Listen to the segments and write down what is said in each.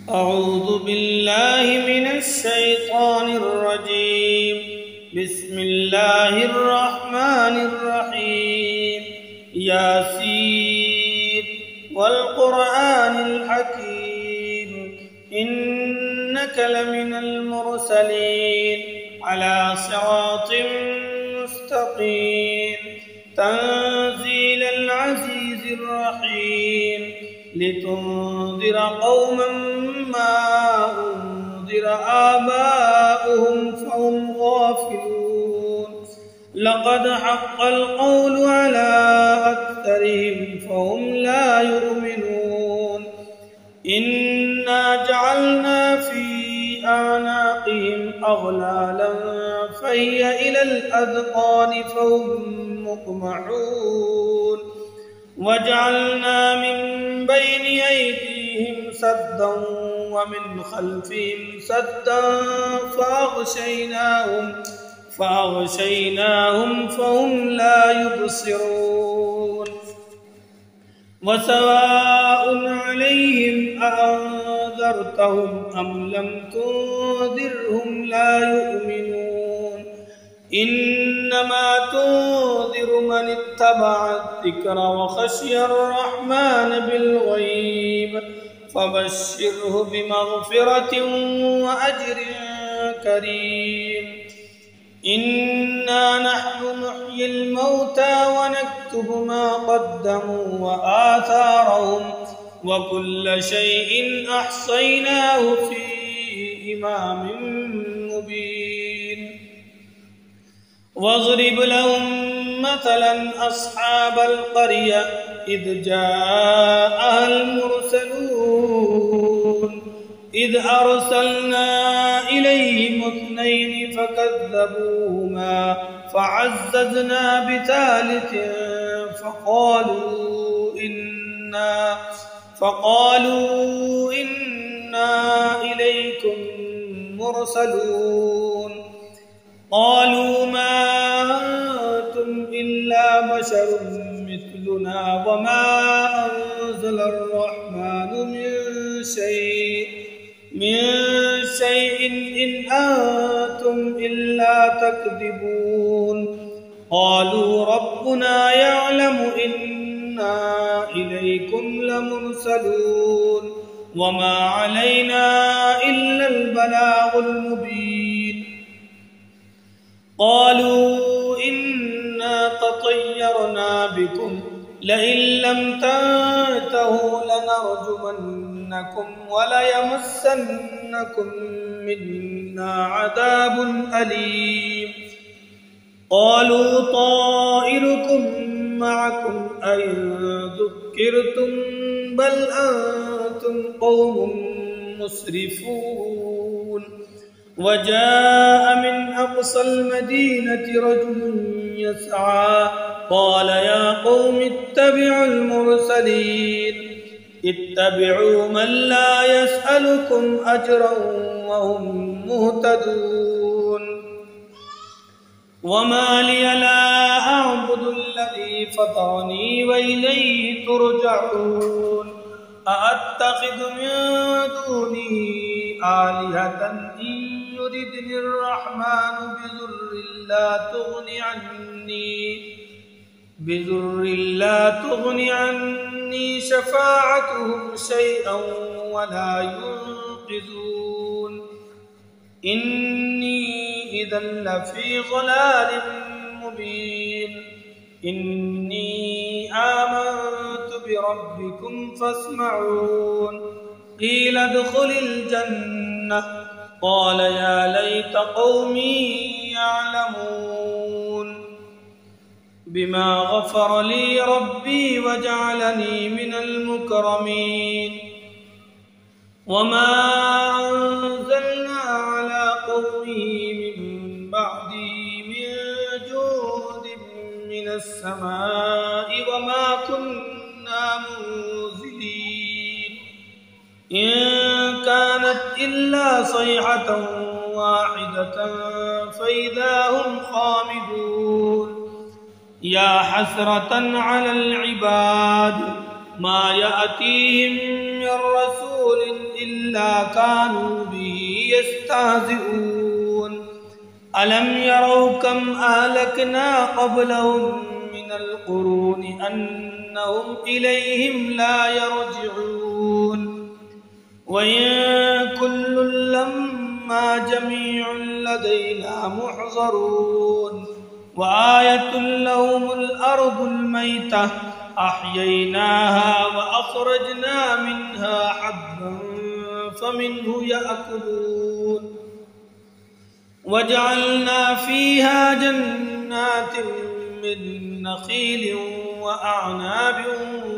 أعوذ بالله من الشيطان الرجيم. بسم الله الرحمن الرحيم. ياسين والقرآن الحكيم إنك لمن المرسلين على صراط مستقيم تنزيل العزيز الرحيم لتنذر قوما ما أنذر آباؤهم فهم غافلون لقد حق القول على أكثرهم فهم لا يؤمنون إنا جعلنا في أعناقهم أغلالا فهي إلى الأذقان فهم مقمحون وجعلنا من بين أيديهم سدا ومن خلفهم سدا فأغشيناهم فهم لا يبصرون وسواء عليهم أأنذرتهم أم لم تنذرهم لا يؤمنون إنما تنذر من اتبع الذكر وخشي الرحمن بالغيب فبشره بمغفرة وأجر كريم إنا نحن نحيي الموتى ونكتب ما قدموا وآثارهم وكل شيء أحصيناه في إمام مبين واضرب لهم مثلا أصحاب القرية إذ جاءها المرسلون إذ أرسلنا إليهم 2 فكذبوهما فعززنا بثالث فقالوا إنا إليكم مرسلون قالوا ما أنتم إلا بشر مثلنا وما أنزل الرحمن من شيء إن أنتم إلا تكذبون قالوا ربنا يعلم إنا إليكم لمرسلون وما علينا إلا البلاغ المبين قالوا إنا تطيرنا بكم لئن لم تنتهوا لنرجمنكم وليمسنكم منا عذاب أليم قالوا طائركم معكم أئن ذكرتم بل أنتم قوم مسرفون وجاء من أقصى المدينة رجل يسعى قال يا قوم اتبعوا المرسلين اتبعوا من لا يسألكم أجرا وهم مهتدون وما لي لا أعبد الذي فطرني وإليه ترجعون أأتخذ من دونه آلهة إن يردني الرحمن بضر لا تغن عني شفاعتهم شيئا ولا ينقذون إني إذا لفي ضلال مبين إني آمنت بربكم فاسمعون قيل ادخل الجنة قال يا ليت قومي يعلمون بما غفر لي ربي وجعلني من المكرمين وما أنزلنا على قومه من بعده من جود من السماء وما كنا منزلين إن كانت إلا صيحة واحدة فإذا هم خامدون يا حسرة على العباد ما يأتيهم من رسول إلا إلا كانوا به يستهزئون ألم يروا كم أهلكنا قبلهم من القرون أنهم إليهم لا يرجعون وإن كل لما جميع لدينا محضرون وآية لهم الأرض الميتة أحييناها وأخرجنا منها حبا فمنه يأكلون وجعلنا فيها جنات من نخيل وأعناب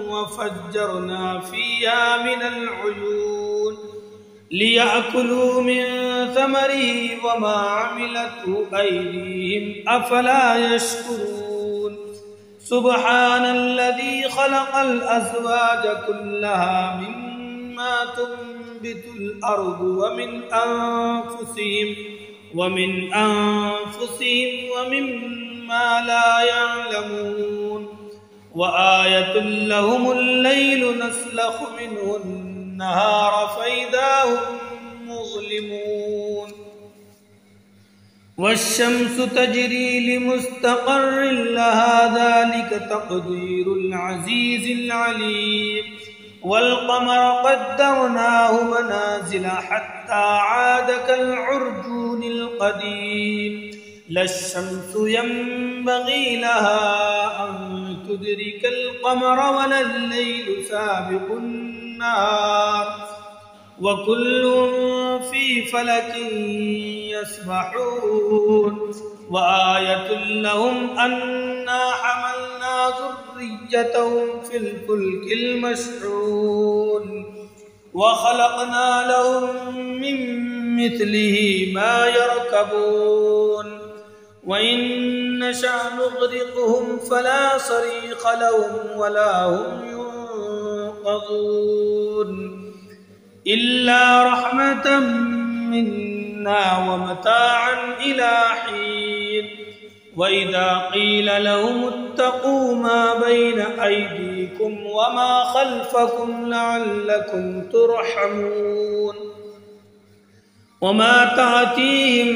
وفجرنا فيها من العيون ليأكلوا من ثمره وما عملته أيديهم أفلا يشكرون سبحان الذي خلق الأزواج كلها مما تنبت الأرض ومن أنفسهم ومما لا يعلمون وآية لهم الليل نسلخ منه النهار فإذا هم مظلمون والشمس تجري لمستقر لها ذلك تقدير العزيز العليم والقمر قدرناه منازل حتى عاد كالعرجون القديم لا الشمس ينبغي لها أن تدرك القمر ولا الليل سابق النهار وكل في فلك يسبحون وآية لهم أنا حملنا ذريتهم في الفلك المشحون وخلقنا لهم من مثله ما يركبون وإن نشأ نغرقهم فلا صريخ لهم ولا هم ينقذون إلا رحمة منا ومتاعا إلى حين وإذا قيل لهم اتقوا ما بين أيديكم وما خلفكم لعلكم ترحمون وما تأتيهم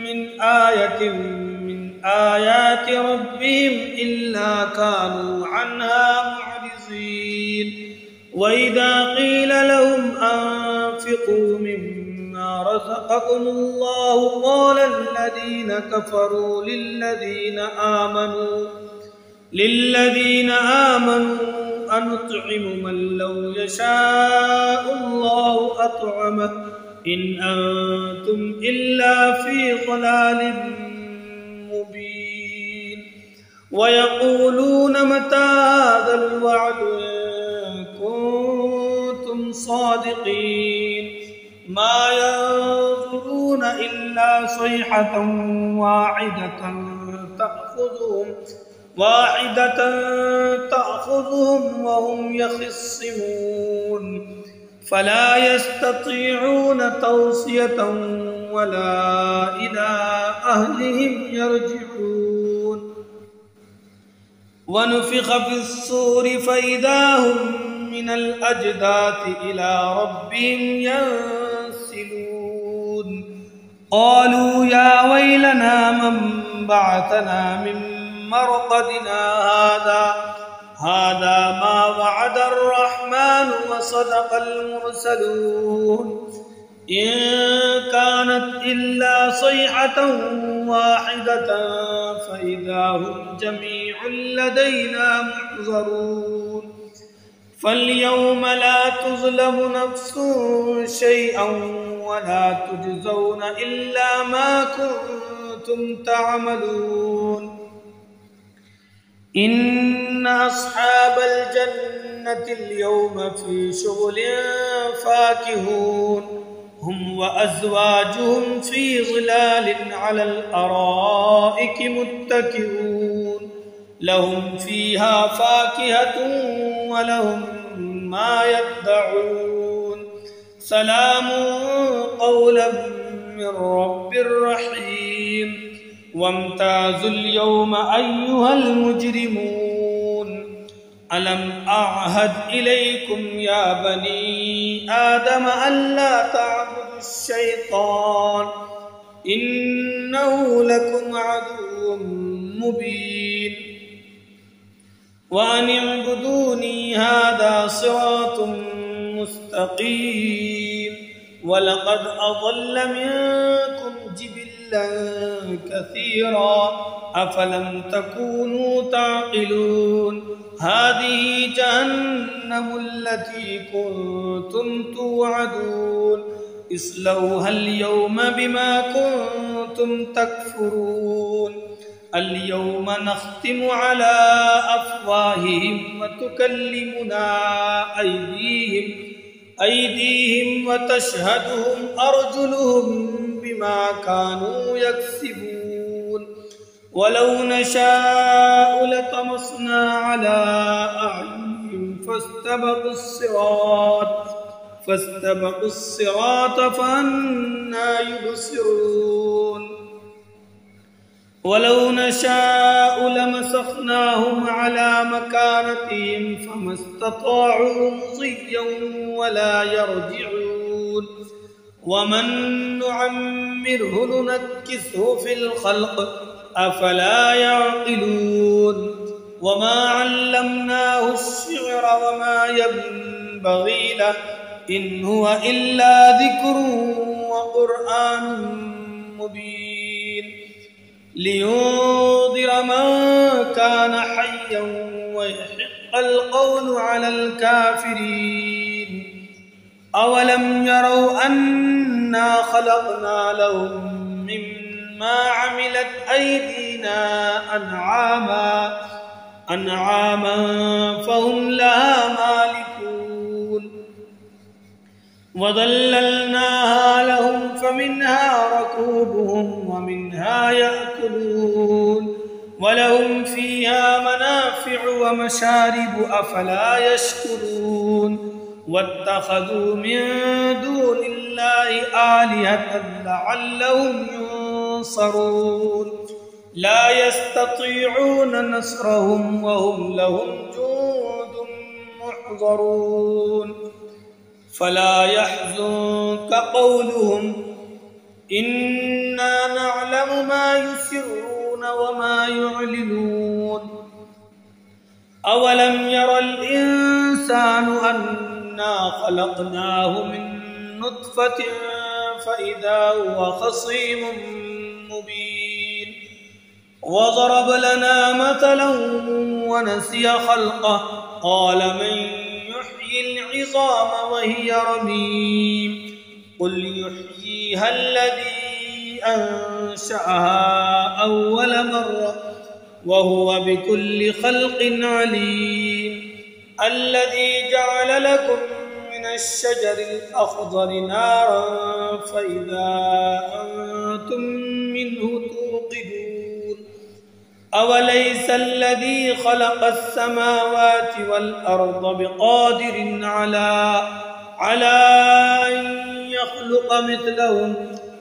من آية من آيات ربهم إلا كانوا عنها معرضين وإذا قيل لهم أنفقوا مما رزقكم الله قال الذين كفروا للذين آمنوا أنطعم من لو يشاء الله أطعمه إن أنتم إلا في ضلال مبين ويقولون متى هذا الوعد إن كنتم صادقين ما ينظرون إلا صيحة واحدة تأخذهم وهم يخصمون فلا يستطيعون توصية ولا إلى أهلهم يرجعون ونفخ في الصور فإذا هم من الأجداث إلى ربهم ينسلون قالوا يا ويلنا من بعثنا من مرقدنا هذا ما وعد الرحمن وصدق المرسلون إن كانت إلا صيحة واحدة فإذا هم جميع لدينا محضرون فاليوم لا تظلم نفس شيئا ولا تجزون إلا ما كنتم تعملون إن أصحاب الجنة اليوم في شغل فاكهون هم وأزواجهم في ظلال على الأرائك متكئون لهم فيها فاكهة ولهم ما يدعون سلام قولا من رب رحيم وامتازوا اليوم أيها المجرمون ألم أعهد إليكم يا بني آدم ألا تعبدوا الشيطان إنه لكم عدو مبين وأن اعبدوني هذا صراط مستقيم ولقد أضل منكم جبلا كثيرا أفلم تكونوا تعقلون هذه جهنم التي كنتم توعدون اصلوها اليوم بما كنتم تكفرون اليوم نختم على أفواههم وتكلمنا أيديهم وتشهدهم أرجلهم بما كانوا يكسبون ولو نشاء لطمسنا على أعينهم فاستبقوا الصراط فأنى يبصرون ولو نشاء لمسخناهم على مكانتهم فما استطاعوا مضيا ولا يرجعون ومن نعمره ننكسه في الخلق أفلا يعقلون وما علمناه الشعر وما ينبغي له إن هو إلا ذكر وقرآن مبين لينذر من كان حيا ويحق القول على الكافرين أولم يروا أنا خلقنا لهم مما عملت أيدينا أنعاما فهم لها مالكون وظللناها لهم فمنها ركوبهم ومنها يأكلون ولهم فيها منافع ومشارب أفلا يشكرون واتخذوا من دون الله آلهة لعلهم ينصرون لا يستطيعون نصرهم وهم لهم جند محضرون فلا يحزنك قولهم إنا نعلم ما يسرون وما يعلنون أولم ير الإنسان أنا خلقناه من نطفة فإذا هو خصيم مبين وضرب لنا مثلا ونسي خلقه قال من يحيي العظام وهي رميم قل يحييها الذي أنشأها أول مرة وهو بكل خلق عليم الذي جعل لكم من الشجر الأخضر نارا فإذا أنتم منه توقدون أوليس الذي خلق السماوات والأرض بقادر على أن يخلق مثلهم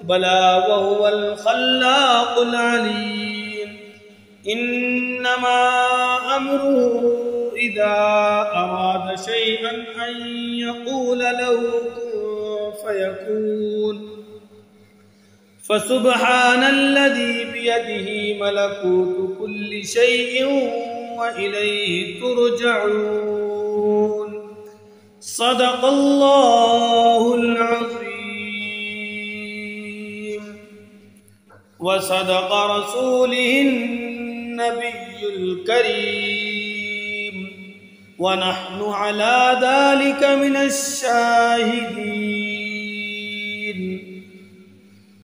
بلى وهو الخلاق العليم إنما أمره إذا أراد شيئا أن يقول له كن فيكون فسبحان الذي بيده ملكوت كل شيء وإليه ترجعون صدق الله العظيم وصدق رسوله النبي الكريم ونحن على ذلك من الشاهدين